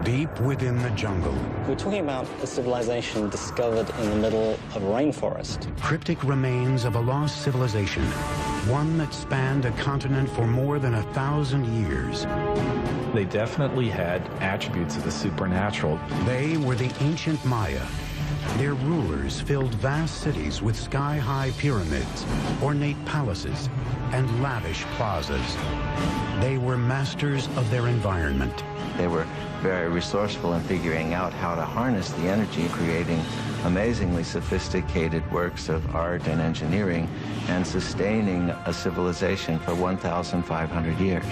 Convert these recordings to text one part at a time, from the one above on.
deep within the jungle. We're talking about a civilization discovered in the middle of a rainforest. Cryptic remains of a lost civilization, one that spanned a continent for more than 1,000 years. They definitely had attributes of the supernatural. They were the ancient Maya. Their rulers filled vast cities with sky-high pyramids, ornate palaces, and lavish plazas. They were masters of their environment. They were very resourceful in figuring out how to harness the energy, creating amazingly sophisticated works of art and engineering, and sustaining a civilization for 1,500 years.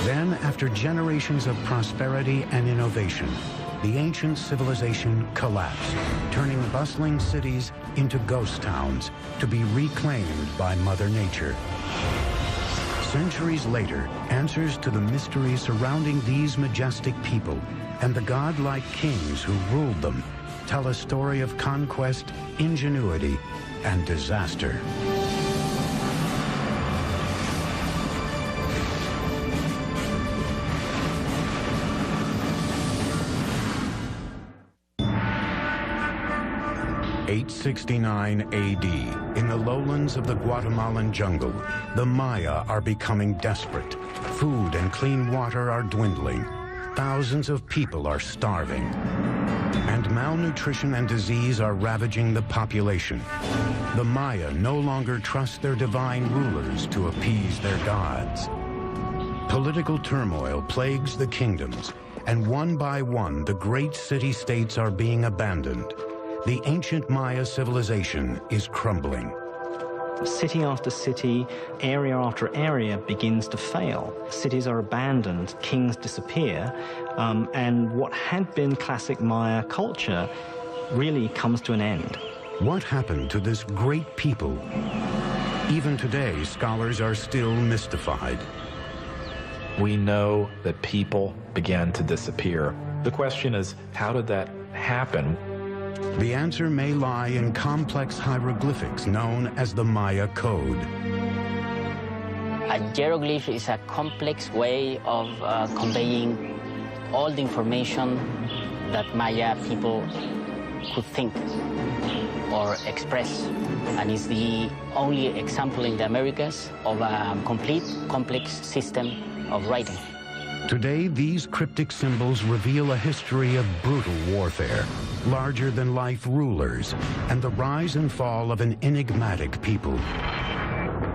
Then, after generations of prosperity and innovation, the ancient civilization collapsed, turning bustling cities into ghost towns to be reclaimed by Mother Nature. Centuries later, answers to the mystery surrounding these majestic people and the godlike kings who ruled them tell a story of conquest, ingenuity, and disaster. (869 AD), in the lowlands of the Guatemalan jungle, the Maya are becoming desperate. Food and clean water are dwindling. Thousands of people are starving. And malnutrition and disease are ravaging the population. The Maya no longer trust their divine rulers to appease their gods. Political turmoil plagues the kingdoms, and one by one, the great city-states are being abandoned. The ancient Maya civilization is crumbling. City after city, area after area begins to fail. Cities are abandoned, kings disappear, and what had been classic Maya culture really comes to an end. What happened to this great people? Even today, scholars are still mystified. We know that people began to disappear. The question is, how did that happen? The answer may lie in complex hieroglyphics known as the Maya Code. A hieroglyph is a complex way of conveying all the information that Maya people could think or express, and is the only example in the Americas of a complete, complex system of writing. Today, these cryptic symbols reveal a history of brutal warfare, larger-than-life rulers, and the rise and fall of an enigmatic people.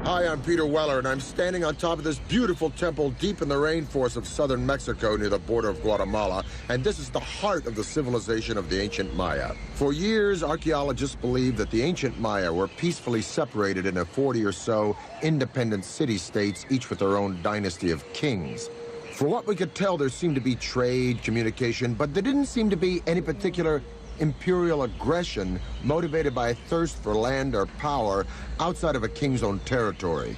Hi, I'm Peter Weller, and I'm standing on top of this beautiful temple deep in the rainforest of southern Mexico near the border of Guatemala, and this is the heart of the civilization of the ancient Maya. For years, archaeologists believed that the ancient Maya were peacefully separated into 40 or so independent city-states, each with their own dynasty of kings. For what we could tell, there seemed to be trade, communication, but there didn't seem to be any particular imperial aggression motivated by a thirst for land or power outside of a king's own territory.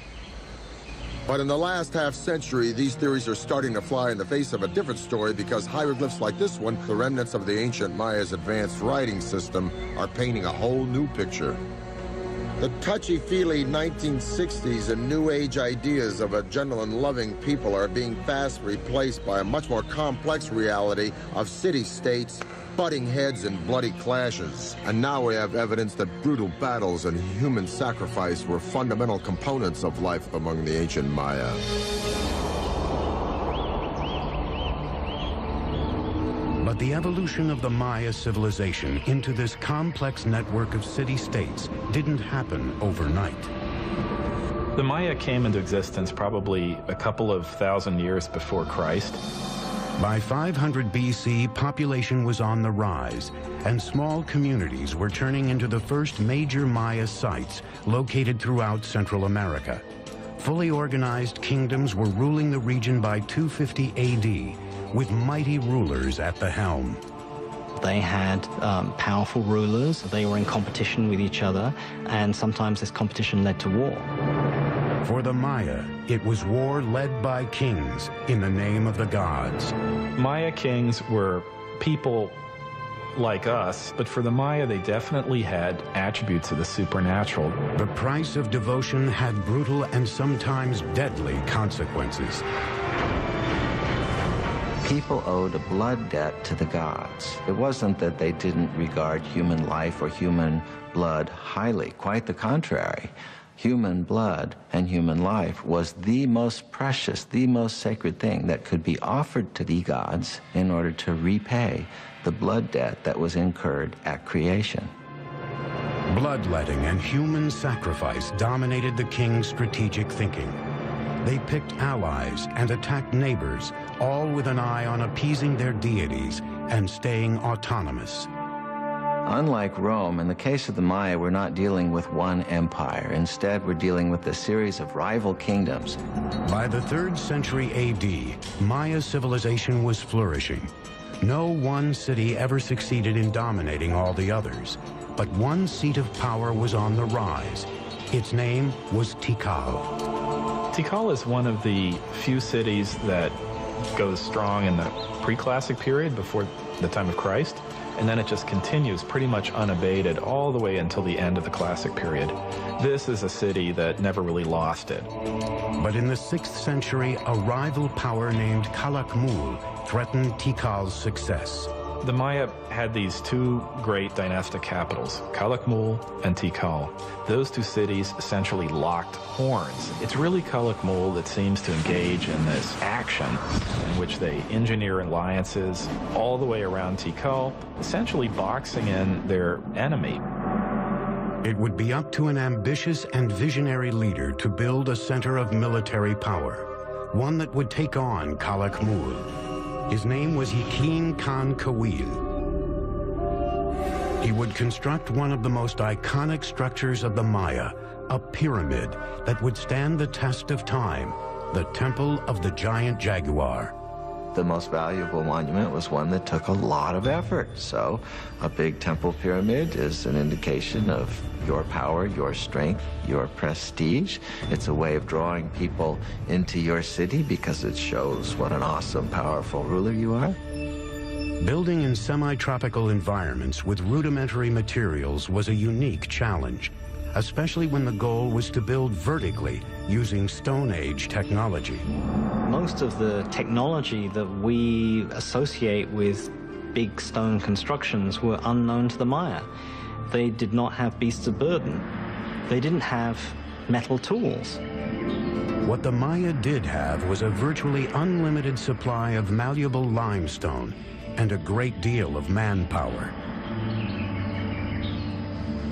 But in the last half-century, these theories are starting to fly in the face of a different story, because hieroglyphs like this one, the remnants of the ancient Maya's advanced writing system, are painting a whole new picture. The touchy-feely 1960s and New Age ideas of a gentle and loving people are being fast replaced by a much more complex reality of city-states, butting heads and bloody clashes. And now we have evidence that brutal battles and human sacrifice were fundamental components of life among the ancient Maya. But the evolution of the Maya civilization into this complex network of city-states didn't happen overnight. The Maya came into existence probably a couple of thousand years before Christ. By 500 BC, population was on the rise, and small communities were turning into the first major Maya sites located throughout Central America. Fully organized kingdoms were ruling the region by 250 AD, with mighty rulers at the helm. They had powerful rulers. They were in competition with each other, and sometimes this competition led to war. For the Maya, it was war led by kings in the name of the gods. Maya kings were people like us, but for the Maya, they definitely had attributes of the supernatural. The price of devotion had brutal and sometimes deadly consequences. People owed a blood debt to the gods. It wasn't that they didn't regard human life or human blood highly. Quite the contrary. Human blood and human life was the most precious, the most sacred thing that could be offered to the gods in order to repay the blood debt that was incurred at creation. Bloodletting and human sacrifice dominated the king's strategic thinking. They picked allies and attacked neighbors, all with an eye on appeasing their deities and staying autonomous. Unlike Rome, in the case of the Maya, we're not dealing with one empire. Instead, we're dealing with a series of rival kingdoms. By the 3rd century AD, Maya civilization was flourishing. No one city ever succeeded in dominating all the others, but one seat of power was on the rise. Its name was Tikal. Tikal is one of the few cities that goes strong in the pre-classic period before the time of Christ, and then it just continues pretty much unabated all the way until the end of the classic period. This is a city that never really lost it. But in the 6th century, a rival power named Calakmul threatened Tikal's success. The Maya had these two great dynastic capitals, Calakmul and Tikal. Those two cities essentially locked horns. It's really Calakmul that seems to engage in this action in which they engineer alliances all the way around Tikal, essentially boxing in their enemy. It would be up to an ambitious and visionary leader to build a center of military power, one that would take on Calakmul. His name was Yakin Khan Kawil. He would construct one of the most iconic structures of the Maya, a pyramid that would stand the test of time, the Temple of the Giant Jaguar. The most valuable monument was one that took a lot of effort. So a big temple pyramid is an indication of your power, your strength, your prestige. It's a way of drawing people into your city because it shows what an awesome, powerful ruler you are. Building in semi-tropical environments with rudimentary materials was a unique challenge, especially when the goal was to build vertically using Stone Age technology. Most of the technology that we associate with big stone constructions were unknown to the Maya. They did not have beasts of burden. They didn't have metal tools. What the Maya did have was a virtually unlimited supply of malleable limestone and a great deal of manpower.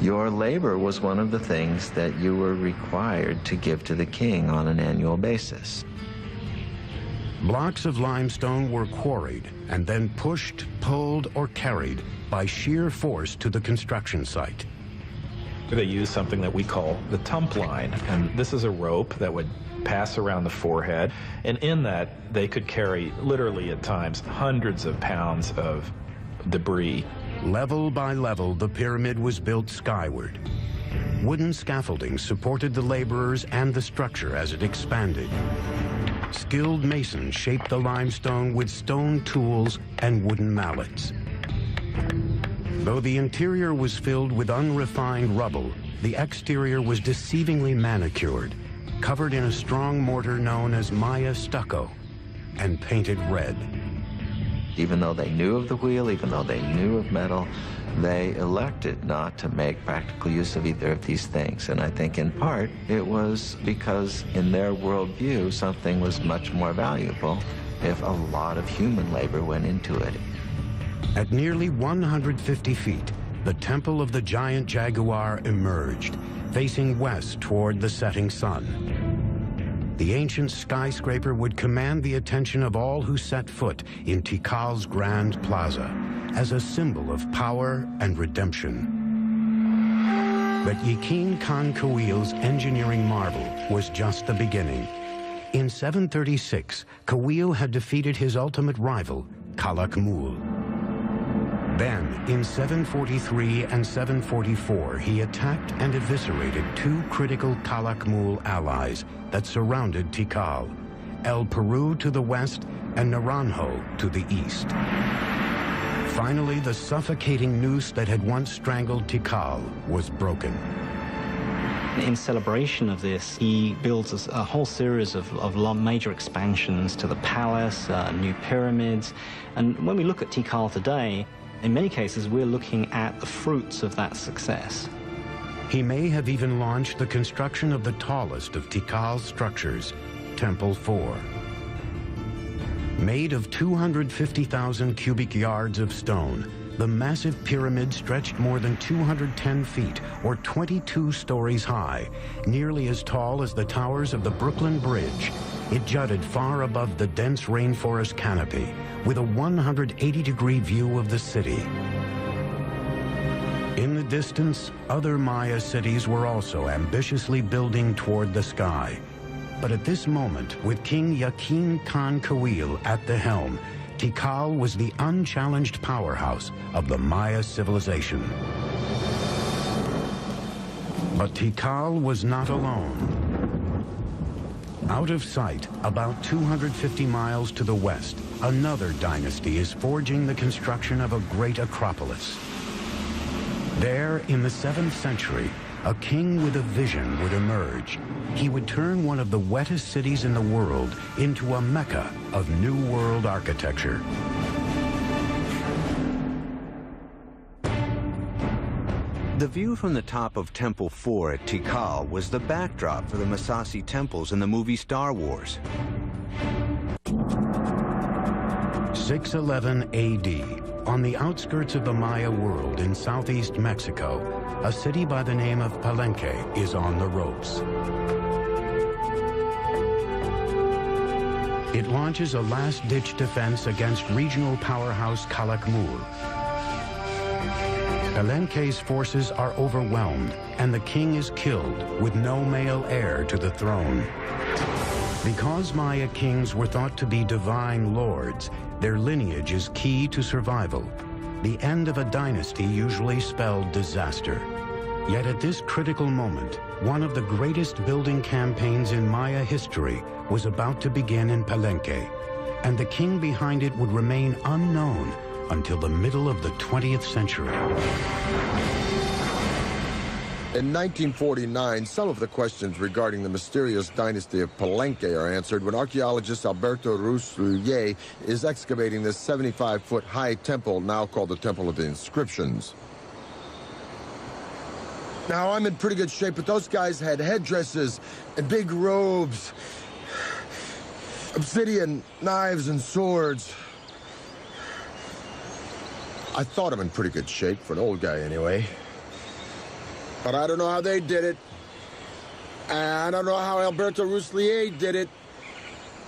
Your labor was one of the things that you were required to give to the king on an annual basis. Blocks of limestone were quarried and then pushed, pulled, or carried by sheer force to the construction site. They used something that we call the tump line, and this is a rope that would pass around the forehead, and in that they could carry literally at times hundreds of pounds of debris. Level by level, the pyramid was built skyward. Wooden scaffolding supported the laborers and the structure as it expanded. Skilled masons shaped the limestone with stone tools and wooden mallets. Though the interior was filled with unrefined rubble, the exterior was deceivingly manicured, covered in a strong mortar known as Maya stucco, and painted red. Even though they knew of the wheel, even though they knew of metal, they elected not to make practical use of either of these things. And I think in part it was because in their worldview something was much more valuable if a lot of human labor went into it. At nearly 150 feet, the Temple of the Giant Jaguar emerged, facing west toward the setting sun. The ancient skyscraper would command the attention of all who set foot in Tikal's Grand Plaza as a symbol of power and redemption. But Yakin Khan Kawil's engineering marvel was just the beginning. In 736, Kawil had defeated his ultimate rival, Calakmul. Then, in 743 and 744, he attacked and eviscerated two critical Calakmul allies that surrounded Tikal, El Peru to the west and Naranjo to the east. Finally, the suffocating noose that had once strangled Tikal was broken. In celebration of this, he builds a whole series of major expansions to the palace, new pyramids. And when we look at Tikal today, in many cases, we're looking at the fruits of that success. He may have even launched the construction of the tallest of Tikal's structures, Temple 4. Made of 250,000 cubic yards of stone, the massive pyramid stretched more than 210 feet, or 22 stories high, nearly as tall as the towers of the Brooklyn Bridge. It jutted far above the dense rainforest canopy, with a 180-degree view of the city. In the distance, other Maya cities were also ambitiously building toward the sky. But at this moment, with King Yakin Khan Kawil at the helm, Tikal was the unchallenged powerhouse of the Maya civilization. But Tikal was not alone. Out of sight, about 250 miles to the west, another dynasty is forging the construction of a great acropolis. There, in the 7th century, a king with a vision would emerge. He would turn one of the wettest cities in the world into a mecca of New World architecture. The view from the top of Temple 4 at Tikal was the backdrop for the Massassi temples in the movie Star Wars. 611 AD, on the outskirts of the Maya world in southeast Mexico, a city by the name of Palenque is on the ropes. It launches a last-ditch defense against regional powerhouse Calakmul. Palenque's forces are overwhelmed, and the king is killed with no male heir to the throne. Because Maya kings were thought to be divine lords, their lineage is key to survival. The end of a dynasty usually spelled disaster. Yet at this critical moment, one of the greatest building campaigns in Maya history was about to begin in Palenque, and the king behind it would remain unknown until the middle of the 20th century. In 1949, some of the questions regarding the mysterious dynasty of Palenque are answered when archaeologist Alberto Rus-Luyet is excavating this 75-foot high temple, now called the Temple of the Inscriptions. Now, I'm in pretty good shape, but those guys had headdresses and big robes, obsidian knives and swords. I thought I'm in pretty good shape, for an old guy anyway. But I don't know how they did it. And I don't know how Alberto Rus-Luyet did it.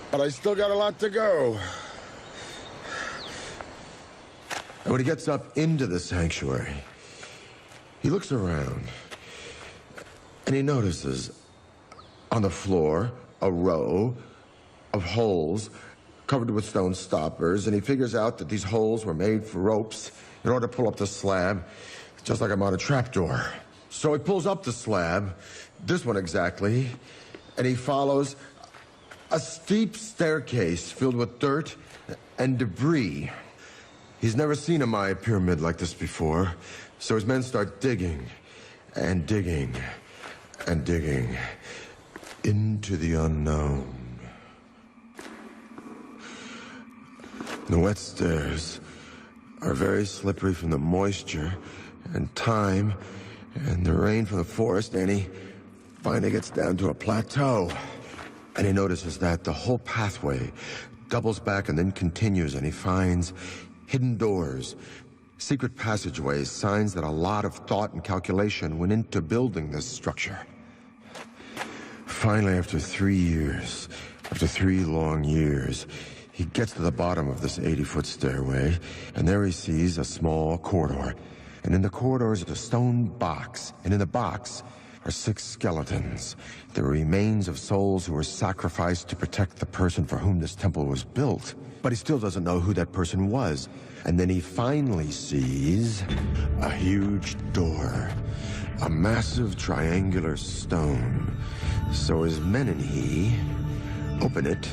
But I still got a lot to go. And when he gets up into the sanctuary, he looks around, and he notices on the floor a row of holes covered with stone stoppers, and he figures out that these holes were made for ropes in order to pull up the slab, just like I'm on a trapdoor. So he pulls up the slab, this one exactly, and he follows a steep staircase filled with dirt and debris. He's never seen a Maya pyramid like this before, so his men start digging and digging and digging into the unknown. The wet stairs are very slippery from the moisture and time and the rain from the forest, and he finally gets down to a plateau. And he notices that the whole pathway doubles back and then continues, and he finds hidden doors, secret passageways, signs that a lot of thought and calculation went into building this structure. Finally, after 3 years, after 3 long years, he gets to the bottom of this 80-foot stairway, and there he sees a small corridor. And in the corridor is a stone box, and in the box are 6 skeletons, the remains of souls who were sacrificed to protect the person for whom this temple was built. But he still doesn't know who that person was. And then he finally sees a huge door, a massive triangular stone. So his men and he open it,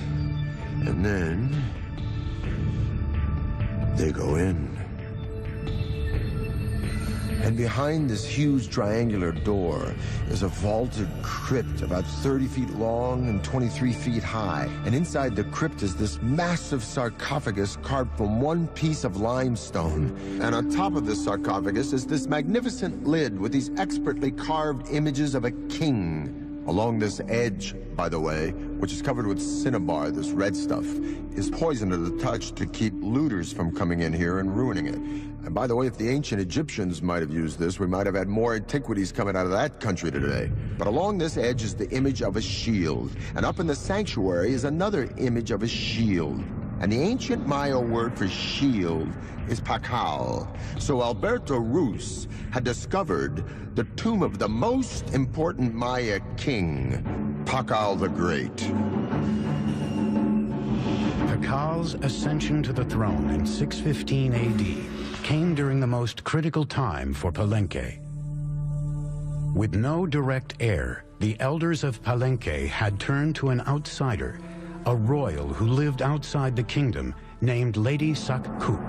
and then they go in. And behind this huge triangular door is a vaulted crypt about 30 feet long and 23 feet high. And inside the crypt is this massive sarcophagus carved from one piece of limestone. And on top of this sarcophagus is this magnificent lid with these expertly carved images of a king. Along this edge, by the way, which is covered with cinnabar, this red stuff, is poison to the touch to keep looters from coming in here and ruining it. And by the way, if the ancient Egyptians might have used this, we might have had more antiquities coming out of that country today. But along this edge is the image of a shield. And up in the sanctuary is another image of a shield. And the ancient Maya word for shield is Pakal. So Alberto Ruz had discovered the tomb of the most important Maya king, Pakal the Great. Pakal's ascension to the throne in 615 AD came during the most critical time for Palenque. With no direct heir, the elders of Palenque had turned to an outsider, a royal who lived outside the kingdom, named Lady Sac-Cook.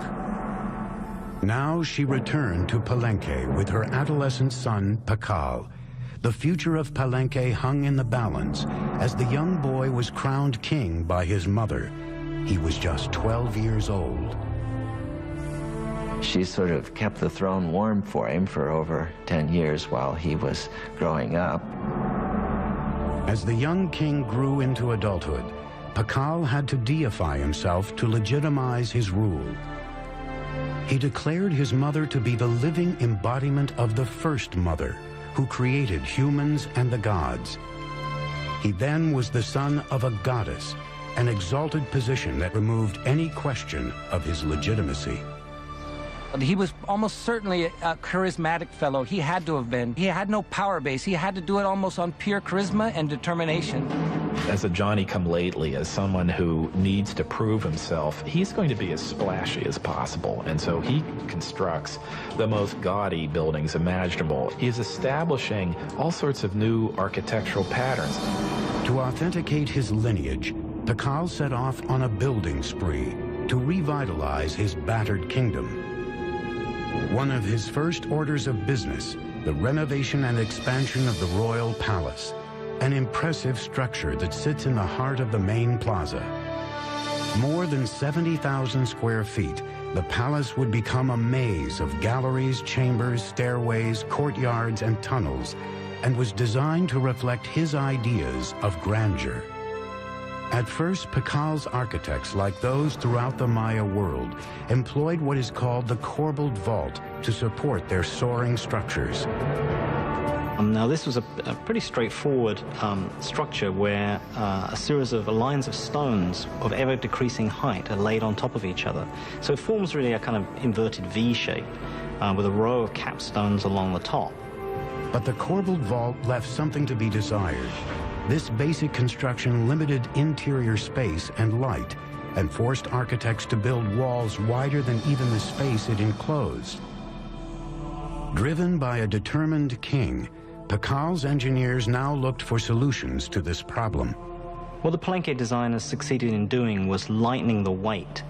Now she returned to Palenque with her adolescent son, Pakal. The future of Palenque hung in the balance as the young boy was crowned king by his mother. He was just 12 years old. She sort of kept the throne warm for him for over 10 years while he was growing up. As the young king grew into adulthood, Pakal had to deify himself to legitimize his rule. He declared his mother to be the living embodiment of the first mother, who created humans and the gods. He then was the son of a goddess, an exalted position that removed any question of his legitimacy. He was almost certainly a charismatic fellow. He had to have been. He had no power base. He had to do it almost on pure charisma and determination. As a Johnny-come-lately, as someone who needs to prove himself, he's going to be as splashy as possible. And so he constructs the most gaudy buildings imaginable. He's establishing all sorts of new architectural patterns. To authenticate his lineage, Pakal set off on a building spree to revitalize his battered kingdom. One of his first orders of business, the renovation and expansion of the royal palace, an impressive structure that sits in the heart of the main plaza. More than 70,000 square feet, the palace would become a maze of galleries, chambers, stairways, courtyards, and tunnels, and was designed to reflect his ideas of grandeur. At first, Pakal's architects, like those throughout the Maya world, employed what is called the corbelled vault to support their soaring structures. Now, this was a pretty straightforward structure where a series of lines of stones of ever-decreasing height are laid on top of each other. So it forms really a kind of inverted V shape with a row of capstones along the top. But the corbelled vault left something to be desired. This basic construction limited interior space and light and forced architects to build walls wider than even the space it enclosed. Driven by a determined king, Pakal's engineers now looked for solutions to this problem. What the Palenque designers succeeded in doing was lightening the weight.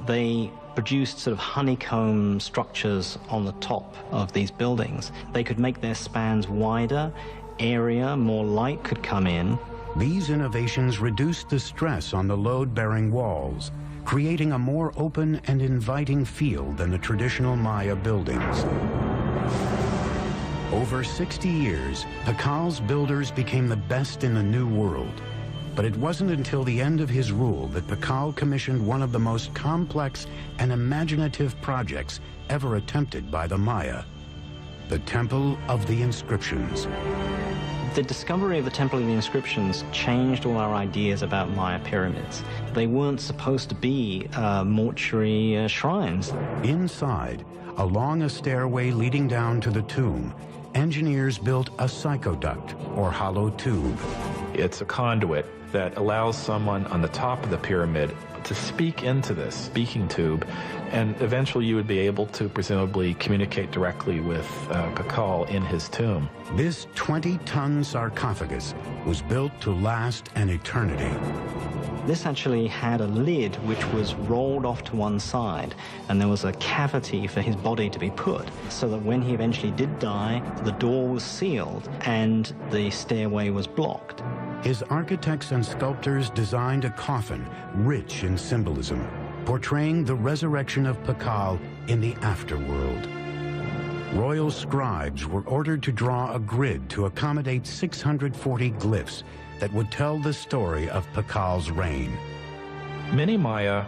They produced sort of honeycomb structures on the top of these buildings. They could make their spans wider, area, more light could come in. These innovations reduced the stress on the load-bearing walls, creating a more open and inviting feel than the traditional Maya buildings. Over 60 years, Pakal's builders became the best in the New World. But it wasn't until the end of his rule that Pakal commissioned one of the most complex and imaginative projects ever attempted by the Maya, the Temple of the Inscriptions. The discovery of the Temple of the Inscriptions changed all our ideas about Maya pyramids. They weren't supposed to be mortuary shrines. Inside, along a stairway leading down to the tomb, engineers built a psychoduct, or hollow tube. It's a conduit that allows someone on the top of the pyramid to speak into this speaking tube, and eventually you would be able to presumably communicate directly with Pakal in his tomb. This 20-ton sarcophagus was built to last an eternity. This actually had a lid which was rolled off to one side, and there was a cavity for his body to be put, so that when he eventually did die, the door was sealed and the stairway was blocked. His architects and sculptors designed a coffin rich in symbolism, portraying the resurrection of Pakal in the afterworld. Royal scribes were ordered to draw a grid to accommodate 640 glyphs that would tell the story of Pakal's reign. Many Maya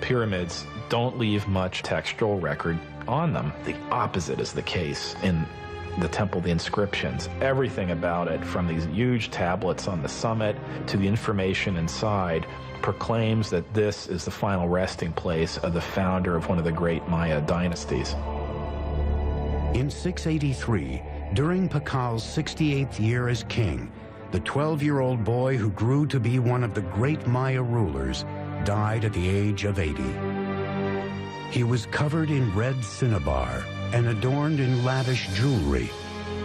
pyramids don't leave much textual record on them. The opposite is the case in the temple, the inscriptions. Everything about it, from these huge tablets on the summit to the information inside, proclaims that this is the final resting place of the founder of one of the great Maya dynasties. In 683, during Pakal's 68th year as king, the 12-year-old boy who grew to be one of the great Maya rulers died at the age of 80. He was covered in red cinnabar and adorned in lavish jewelry.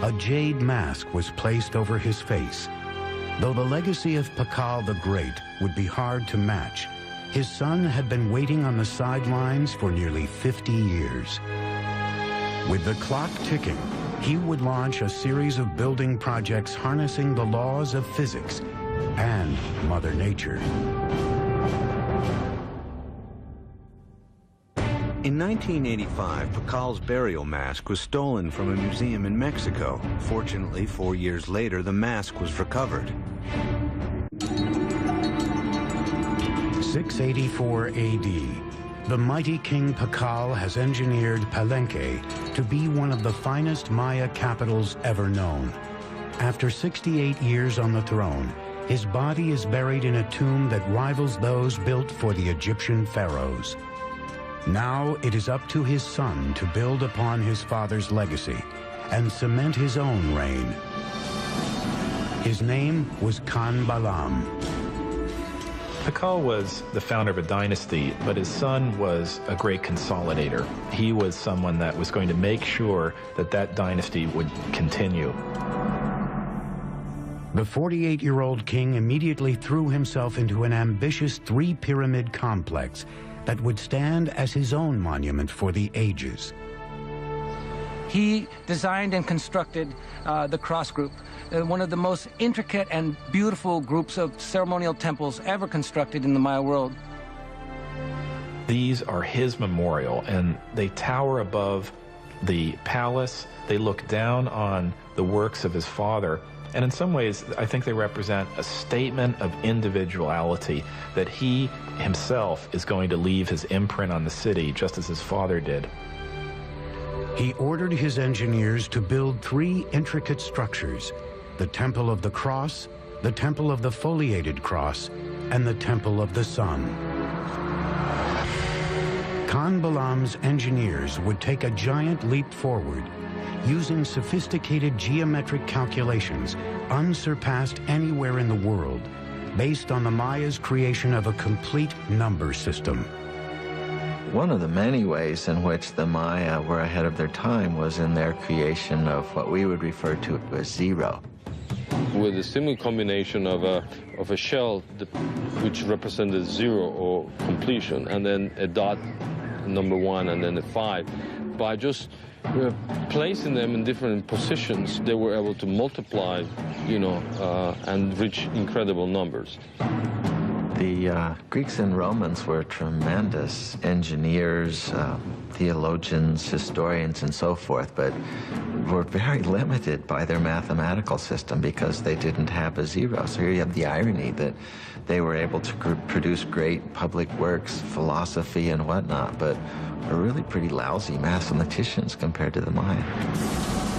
A jade mask was placed over his face. Though the legacy of Pakal the Great would be hard to match, his son had been waiting on the sidelines for nearly 50 years. With the clock ticking, he would launch a series of building projects harnessing the laws of physics and Mother Nature. In 1985, Pakal's burial mask was stolen from a museum in Mexico. Fortunately, 4 years later, the mask was recovered. 684 AD. The mighty King Pakal has engineered Palenque to be one of the finest Maya capitals ever known. After 68 years on the throne, his body is buried in a tomb that rivals those built for the Egyptian pharaohs. Now it is up to his son to build upon his father's legacy and cement his own reign. His name was Khan Balam. Pakal was the founder of a dynasty, but his son was a great consolidator. He was someone that was going to make sure that that dynasty would continue. The 48-year-old king immediately threw himself into an ambitious three-pyramid complex that would stand as his own monument for the ages. He designed and constructed the Cross Group, one of the most intricate and beautiful groups of ceremonial temples ever constructed in the Maya world. These are his memorial, and they tower above the palace. They look down on the works of his father, and in some ways, I think they represent a statement of individuality, that he himself is going to leave his imprint on the city, just as his father did. He ordered his engineers to build three intricate structures: the Temple of the Cross, the Temple of the Foliated Cross, and the Temple of the Sun. Khan Balam's engineers would take a giant leap forward, using sophisticated geometric calculations unsurpassed anywhere in the world, based on the Maya's creation of a complete number system. One of the many ways in which the Maya were ahead of their time was in their creation of what we would refer to as zero. With a similar combination of a shell which represented zero or completion, and then a dot, number one, and then a 5. By just placing them in different positions, they were able to multiply, and reach incredible numbers. The Greeks and Romans were tremendous engineers, theologians, historians, and so forth, but were very limited by their mathematical system because they didn't have a zero. So here you have the irony that they were able to produce great public works, philosophy, and whatnot, but are really pretty lousy mathematicians compared to the Maya.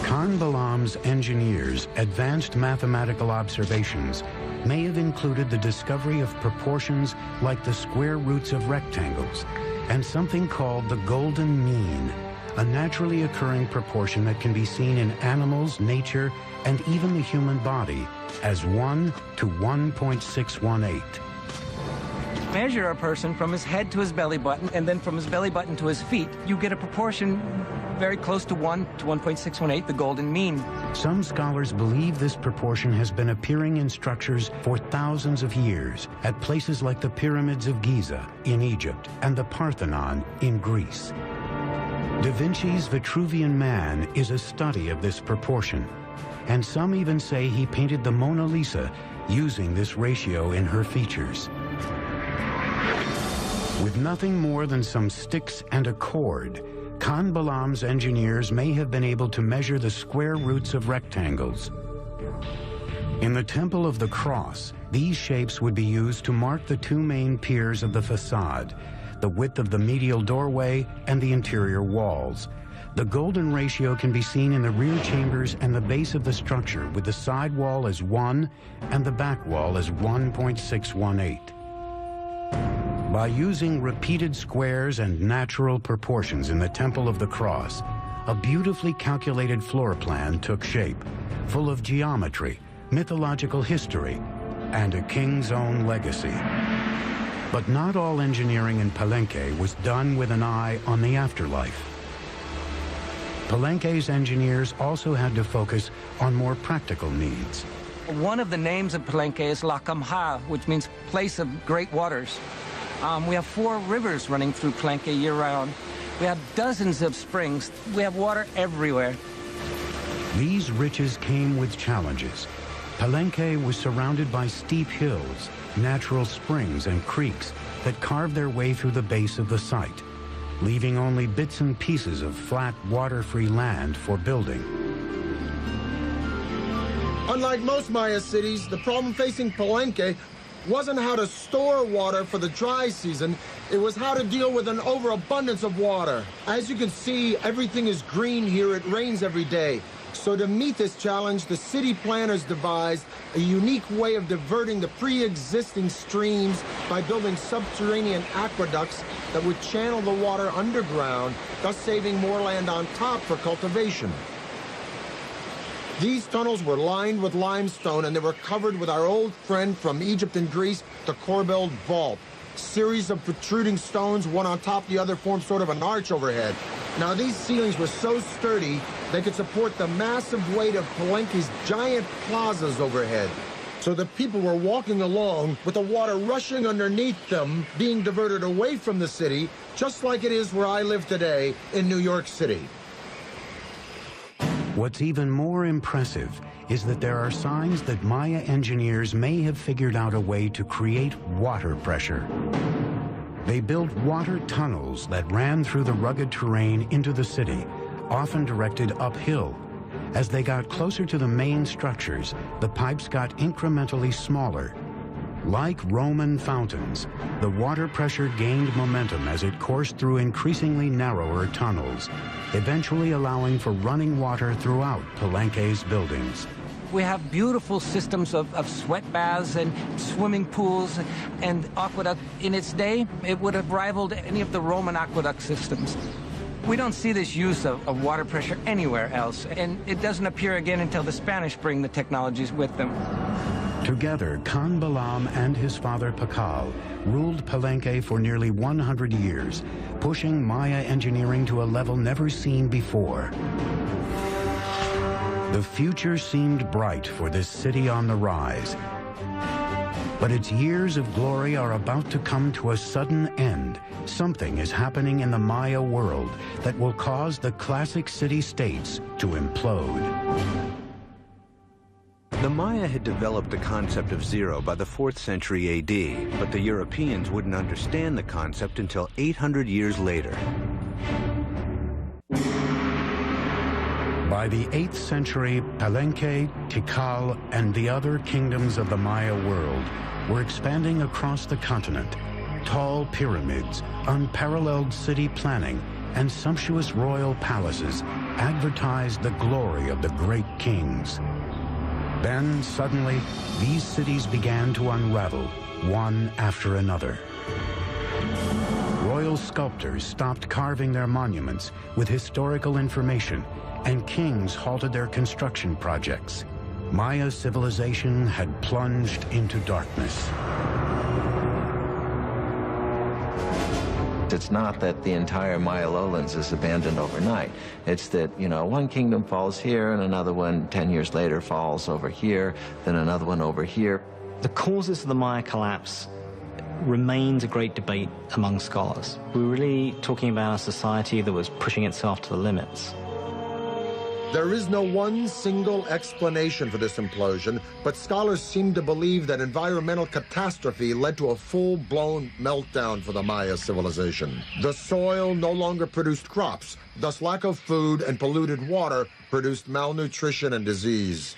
Khan Balam's engineers' advanced mathematical observations may have included the discovery of proportions like the square roots of rectangles and something called the golden mean, a naturally occurring proportion that can be seen in animals, nature, and even the human body as 1 to 1.618. measure a person from his head to his belly button, and then from his belly button to his feet, you get a proportion very close to 1 to 1.618, the golden mean. Some scholars believe this proportion has been appearing in structures for thousands of years at places like the pyramids of Giza in Egypt and the Parthenon in Greece. Da Vinci's Vitruvian Man is a study of this proportion, and some even say he painted the Mona Lisa using this ratio in her features. With nothing more than some sticks and a cord, Khan Balaam's engineers may have been able to measure the square roots of rectangles. In the Temple of the Cross, these shapes would be used to mark the two main piers of the facade, the width of the medial doorway and the interior walls. The golden ratio can be seen in the rear chambers and the base of the structure, with the side wall as 1 and the back wall as 1.618. By using repeated squares and natural proportions in the Temple of the Cross, a beautifully calculated floor plan took shape, full of geometry, mythological history, and a king's own legacy. But not all engineering in Palenque was done with an eye on the afterlife. Palenque's engineers also had to focus on more practical needs. One of the names of Palenque is La Camha, which means place of great waters. We have 4 rivers running through Palenque year-round. We have dozens of springs. We have water everywhere. These riches came with challenges. Palenque was surrounded by steep hills, natural springs and creeks that carved their way through the base of the site, leaving only bits and pieces of flat, water-free land for building. Unlike most Maya cities, the problem facing Palenque wasn't how to store water for the dry season, it was how to deal with an overabundance of water. As you can see, everything is green here, it rains every day. So to meet this challenge, the city planners devised a unique way of diverting the pre-existing streams by building subterranean aqueducts that would channel the water underground, thus saving more land on top for cultivation. These tunnels were lined with limestone, and they were covered with our old friend from Egypt and Greece, the Corbelled Vault. Series of protruding stones, one on top of the other, formed sort of an arch overhead. Now, these ceilings were so sturdy, they could support the massive weight of Palenque's giant plazas overhead. So the people were walking along with the water rushing underneath them, being diverted away from the city, just like it is where I live today in New York City. What's even more impressive is that there are signs that Maya engineers may have figured out a way to create water pressure. They built water tunnels that ran through the rugged terrain into the city, often directed uphill. As they got closer to the main structures, the pipes got incrementally smaller. Like Roman fountains, the water pressure gained momentum as it coursed through increasingly narrower tunnels, eventually allowing for running water throughout Palenque's buildings. We have beautiful systems of sweat baths and swimming pools and aqueduct. In its day, it would have rivaled any of the Roman aqueduct systems. We don't see this use of water pressure anywhere else, and it doesn't appear again until the Spanish bring the technologies with them. Together, Khan Balaam and his father Pakal ruled Palenque for nearly 100 years, pushing Maya engineering to a level never seen before. The future seemed bright for this city on the rise. But its years of glory are about to come to a sudden end. Something is happening in the Maya world that will cause the classic city-states to implode. The Maya had developed the concept of zero by the 4th century AD, but the Europeans wouldn't understand the concept until 800 years later. By the 8th century, Palenque, Tikal, and the other kingdoms of the Maya world were expanding across the continent. Tall pyramids, unparalleled city planning, and sumptuous royal palaces advertised the glory of the great kings. Then, suddenly, these cities began to unravel, one after another. Royal sculptors stopped carving their monuments with historical information, and kings halted their construction projects. Maya civilization had plunged into darkness. It's not that the entire Maya lowlands is abandoned overnight. It's that, one kingdom falls here and another one 10 years later falls over here, then another one over here. The causes of the Maya collapse remains a great debate among scholars. We're really talking about a society that was pushing itself to the limits. There is no one single explanation for this implosion, but scholars seem to believe that environmental catastrophe led to a full-blown meltdown for the Maya civilization. The soil no longer produced crops, thus lack of food and polluted water produced malnutrition and disease.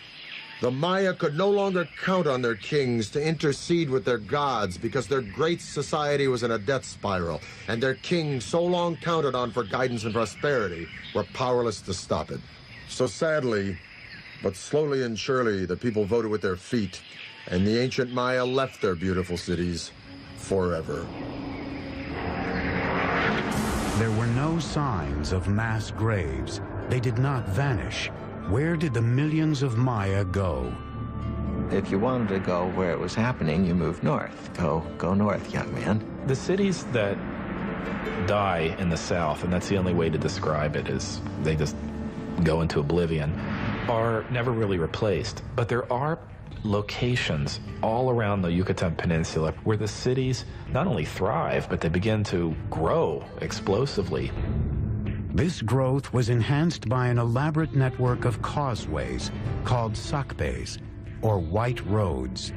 The Maya could no longer count on their kings to intercede with their gods because their great society was in a death spiral, and their kings, so long counted on for guidance and prosperity, were powerless to stop it. So sadly, but slowly and surely, the people voted with their feet, and the ancient Maya left their beautiful cities forever. There were no signs of mass graves. They did not vanish. Where did the millions of Maya go? If you wanted to go where it was happening, you moved north. Go north, young man. The cities that die in the south, and that's the only way to describe it, is they just go into oblivion, are never really replaced. But there are locations all around the Yucatan Peninsula where the cities not only thrive, but they begin to grow explosively. This growth was enhanced by an elaborate network of causeways called sacbés, or white roads.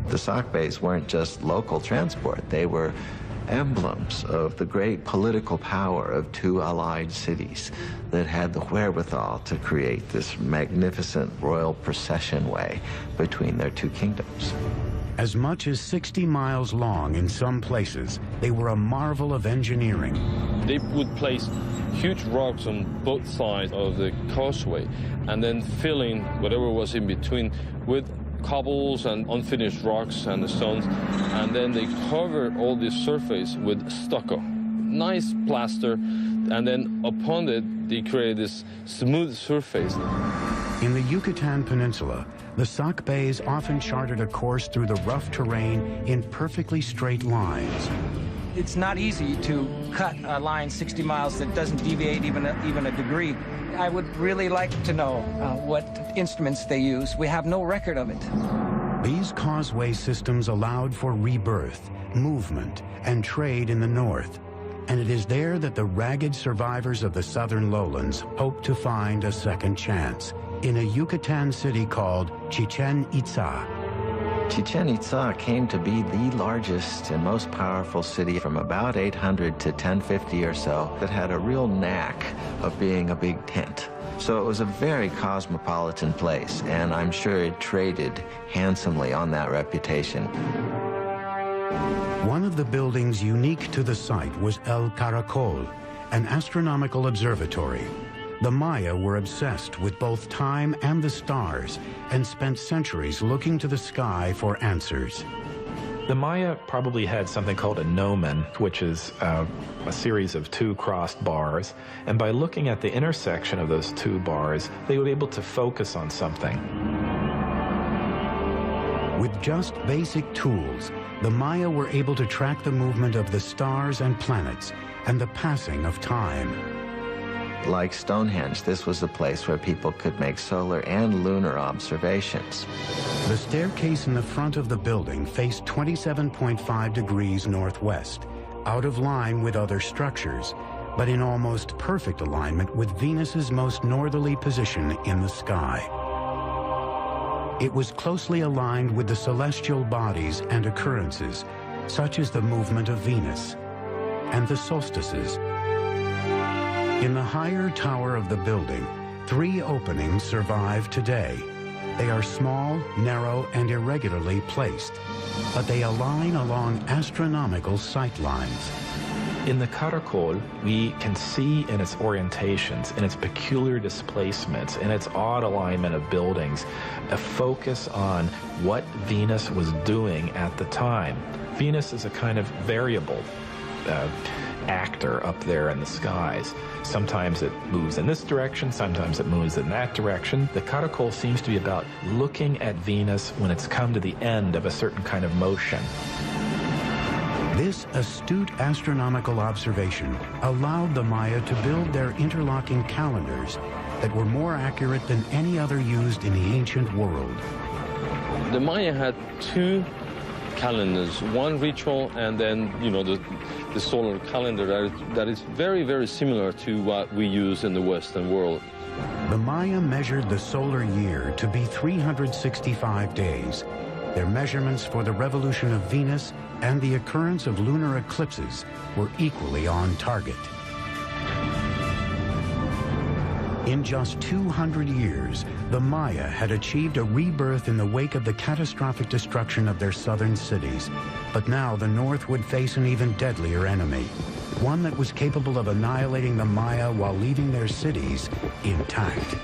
The sacbés weren't just local transport. They were emblems of the great political power of two allied cities that had the wherewithal to create this magnificent royal procession way between their two kingdoms. As much as 60 miles long in some places, they were a marvel of engineering. They would place huge rocks on both sides of the causeway and then fill in whatever was in between with cobbles and unfinished rocks and stones, and then they cover all this surface with stucco. Nice plaster, and then upon it, they create this smooth surface. In the Yucatan Peninsula, the sacbés often charted a course through the rough terrain in perfectly straight lines. It's not easy to cut a line 60 miles that doesn't deviate even a degree. I would really like to know what instruments they use. We have no record of it. These causeway systems allowed for rebirth, movement, and trade in the north. And it is there that the ragged survivors of the southern lowlands hope to find a second chance, in a Yucatan city called Chichen Itza. Chichen Itza came to be the largest and most powerful city from about 800 to 1050 or so that had a real knack of being a big tent. So it was a very cosmopolitan place, and I'm sure it traded handsomely on that reputation. One of the buildings unique to the site was El Caracol, an astronomical observatory. The Maya were obsessed with both time and the stars and spent centuries looking to the sky for answers. The Maya probably had something called a gnomon, which is a series of two crossed bars, and by looking at the intersection of those two bars, they would be able to focus on something. With just basic tools, the Maya were able to track the movement of the stars and planets and the passing of time. Like Stonehenge, this was a place where people could make solar and lunar observations. The staircase in the front of the building faced 27.5 degrees northwest, out of line with other structures, but in almost perfect alignment with Venus's most northerly position in the sky. It was closely aligned with the celestial bodies and occurrences, such as the movement of Venus and the solstices. In the higher tower of the building, 3 openings survive today. They are small, narrow, and irregularly placed, but they align along astronomical sight lines. In the Caracol, we can see in its orientations, in its peculiar displacements, in its odd alignment of buildings, a focus on what Venus was doing at the time. Venus is a kind of variable actor up there in the skies. Sometimes it moves in this direction, sometimes it moves in that direction. The Caracol seems to be about looking at Venus when it's come to the end of a certain kind of motion. This This astute astronomical observation allowed the Maya to build their interlocking calendars that were more accurate than any other used in the ancient world. The Maya had two calendars, one ritual and then, the solar calendar that is very, very similar to what we use in the Western world. The Maya measured the solar year to be 365 days. Their measurements for the revolution of Venus and the occurrence of lunar eclipses were equally on target. In just 200 years, the Maya had achieved a rebirth in the wake of the catastrophic destruction of their southern cities. But now the North would face an even deadlier enemy, one that was capable of annihilating the Maya while leaving their cities intact.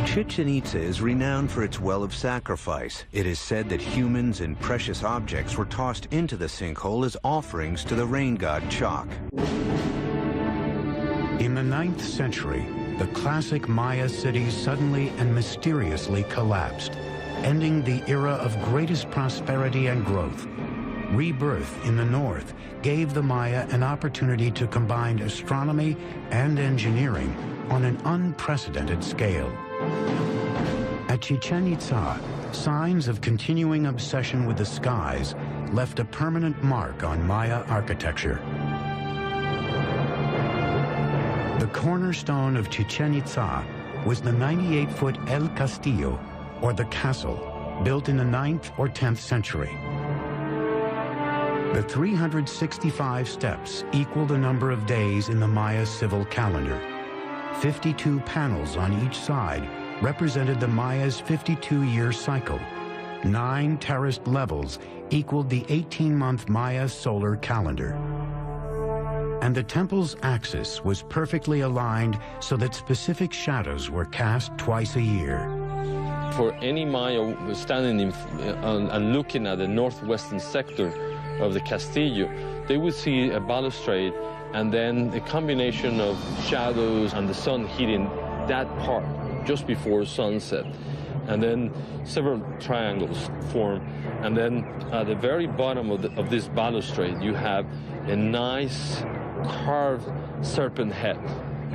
Chichen Itza is renowned for its well of sacrifice. It is said that humans and precious objects were tossed into the sinkhole as offerings to the rain god Chaac. In the 9th century, the classic Maya city suddenly and mysteriously collapsed, ending the era of greatest prosperity and growth. Rebirth in the north gave the Maya an opportunity to combine astronomy and engineering on an unprecedented scale. At Chichen Itza, signs of continuing obsession with the skies left a permanent mark on Maya architecture. The cornerstone of Chichen Itza was the 98-foot El Castillo, or the castle, built in the 9th or 10th century. The 365 steps equal the number of days in the Maya civil calendar. 52 panels on each side represented the Maya's 52-year cycle. 9 terraced levels equaled the 18-month Maya solar calendar. And the temple's axis was perfectly aligned so that specific shadows were cast twice a year. For any Maya standing and looking at the northwestern sector of the Castillo, they would see a balustrade and then a combination of shadows and the sun hitting that part just before sunset. And then several triangles form. And then at the very bottom of this balustrade, you have a nice carved serpent head,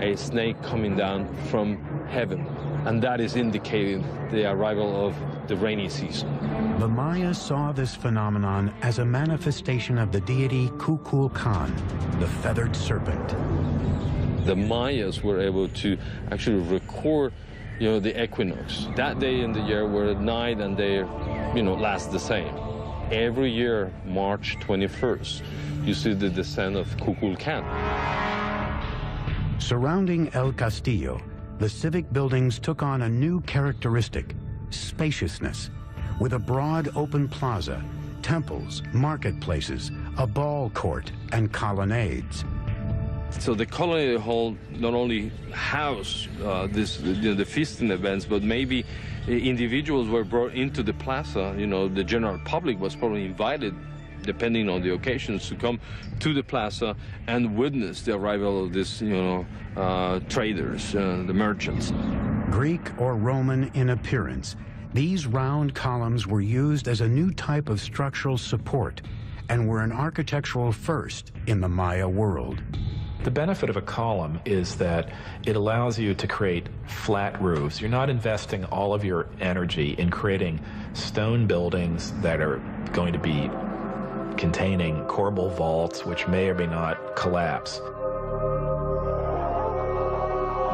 a snake coming down from heaven. And that is indicating the arrival of the rainy season. The Maya saw this phenomenon as a manifestation of the deity Kukulkan, the feathered serpent. The Mayas were able to actually record, the equinox. That day in the year where night and day, last the same. Every year, March 21st, you see the descent of Kukulkan. Surrounding El Castillo, the civic buildings took on a new characteristic: spaciousness, with a broad open plaza, temples, marketplaces, a ball court, and colonnades. So the colony hall not only housed the feasting events, but maybe individuals were brought into the plaza. The general public was probably invited, depending on the occasions, to come to the plaza and witness the arrival of this, traders, the merchants. Greek or Roman in appearance, these round columns were used as a new type of structural support and were an architectural first in the Maya world. The benefit of a column is that it allows you to create flat roofs. You're not investing all of your energy in creating stone buildings that are going to be containing corbel vaults, which may or may not collapse.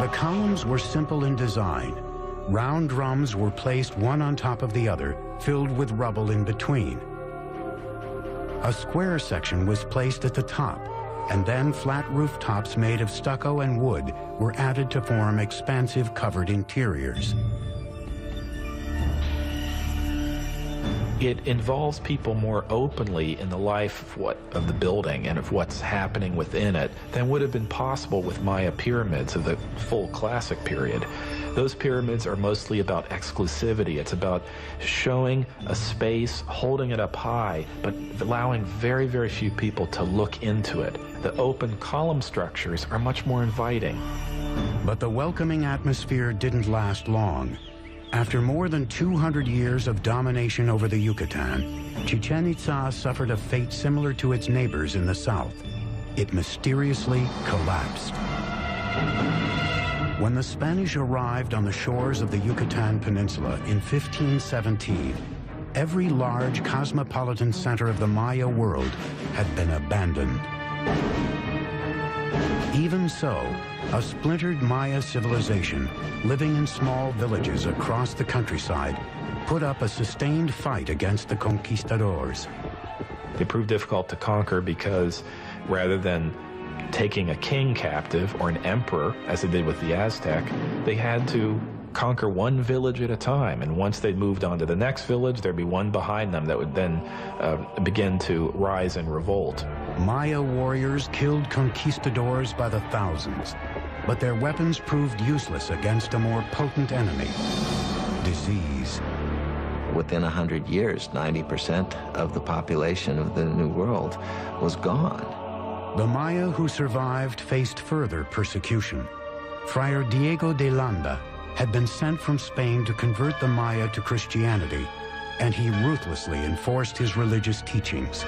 The columns were simple in design. Round drums were placed one on top of the other, filled with rubble in between. A square section was placed at the top, and then flat rooftops made of stucco and wood were added to form expansive covered interiors. It involves people more openly in the life of the building and of what's happening within it than would have been possible with Maya pyramids of the full classic period. Those pyramids are mostly about exclusivity. It's about showing a space, holding it up high, but allowing very, very few people to look into it. The open column structures are much more inviting. But the welcoming atmosphere didn't last long. After more than 200 years of domination over the Yucatan, Chichen Itza suffered a fate similar to its neighbors in the south. It mysteriously collapsed. When the Spanish arrived on the shores of the Yucatan Peninsula in 1517, every large cosmopolitan center of the Maya world had been abandoned. Even so, a splintered Maya civilization living in small villages across the countryside put up a sustained fight against the conquistadors. They proved difficult to conquer because rather than taking a king captive or an emperor, as they did with the Aztec, they had to conquer one village at a time. And once they moved on to the next village, there'd be one behind them that would then begin to rise in revolt. Maya warriors killed conquistadors by the thousands, but their weapons proved useless against a more potent enemy: disease. Within 100 years, 90% of the population of the New World was gone. The Maya who survived faced further persecution. Friar Diego de Landa had been sent from Spain to convert the Maya to Christianity, and he ruthlessly enforced his religious teachings.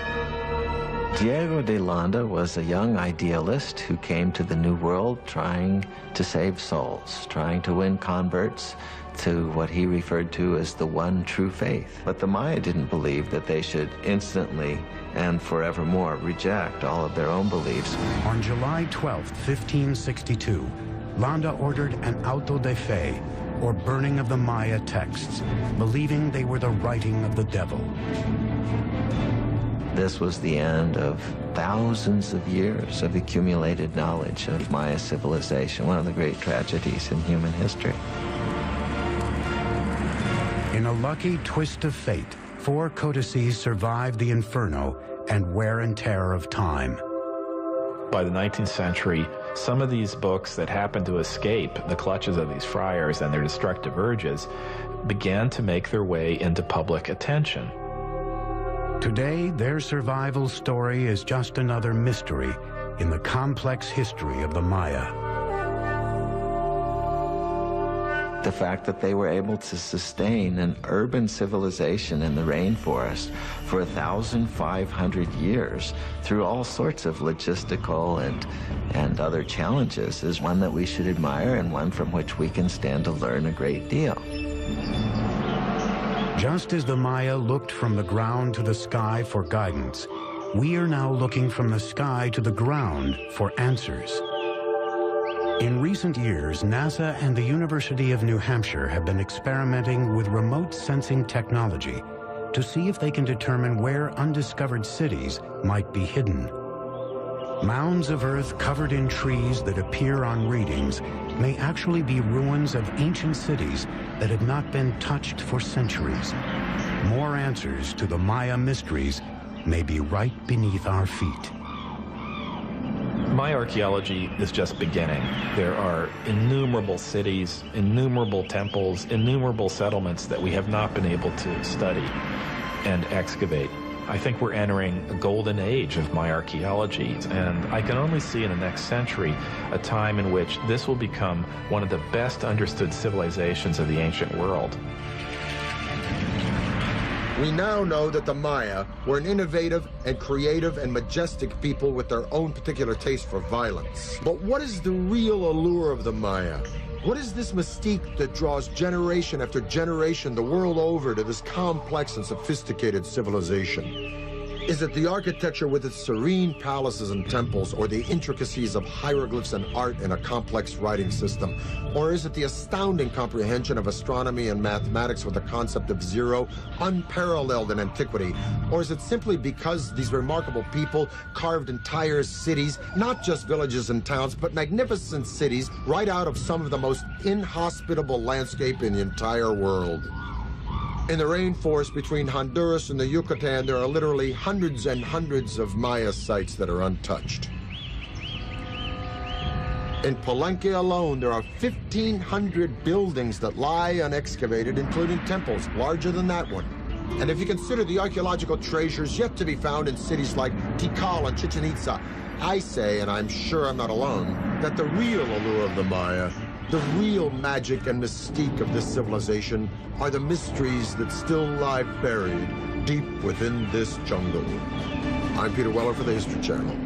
Diego de Landa was a young idealist who came to the New World trying to save souls, trying to win converts to what he referred to as the one true faith. But the Maya didn't believe that they should instantly and forevermore reject all of their own beliefs. On July 12, 1562, Landa ordered an auto de fe, or burning of the Maya texts, believing they were the writing of the devil. This was the end of thousands of years of accumulated knowledge of Maya civilization, one of the great tragedies in human history. In a lucky twist of fate, 4 codices survived the inferno and wear and tear of time. By the 19th century, some of these books that happened to escape the clutches of these friars and their destructive urges began to make their way into public attention. Today, their survival story is just another mystery in the complex history of the Maya. The fact that they were able to sustain an urban civilization in the rainforest for 1,500 years through all sorts of logistical and other challenges is one that we should admire and one from which we can stand to learn a great deal. Just as the Maya looked from the ground to the sky for guidance, we are now looking from the sky to the ground for answers. In recent years, NASA and the University of New Hampshire have been experimenting with remote sensing technology to see if they can determine where undiscovered cities might be hidden. Mounds of earth covered in trees that appear on readings may actually be ruins of ancient cities that have not been touched for centuries. More answers to the Maya mysteries may be right beneath our feet. Maya archaeology is just beginning. There are innumerable cities, innumerable temples, innumerable settlements that we have not been able to study and excavate. I think we're entering a golden age of Maya archaeology, and I can only see in the next century a time in which this will become one of the best understood civilizations of the ancient world. We now know that the Maya were an innovative and creative and majestic people with their own particular taste for violence. But what is the real allure of the Maya? What is this mystique that draws generation after generation the world over to this complex and sophisticated civilization? Is it the architecture with its serene palaces and temples, or the intricacies of hieroglyphs and art in a complex writing system? Or is it the astounding comprehension of astronomy and mathematics with the concept of zero, unparalleled in antiquity? Or is it simply because these remarkable people carved entire cities, not just villages and towns, but magnificent cities, right out of some of the most inhospitable landscape in the entire world? In the rainforest between Honduras and the Yucatan, there are literally hundreds and hundreds of Maya sites that are untouched. In Palenque alone, there are 1,500 buildings that lie unexcavated, including temples larger than that one. And if you consider the archaeological treasures yet to be found in cities like Tikal and Chichen Itza, I say, and I'm sure I'm not alone, that the real allure of the Maya The real magic and mystique of this civilization are the mysteries that still lie buried deep within this jungle. I'm Peter Weller for the History Channel.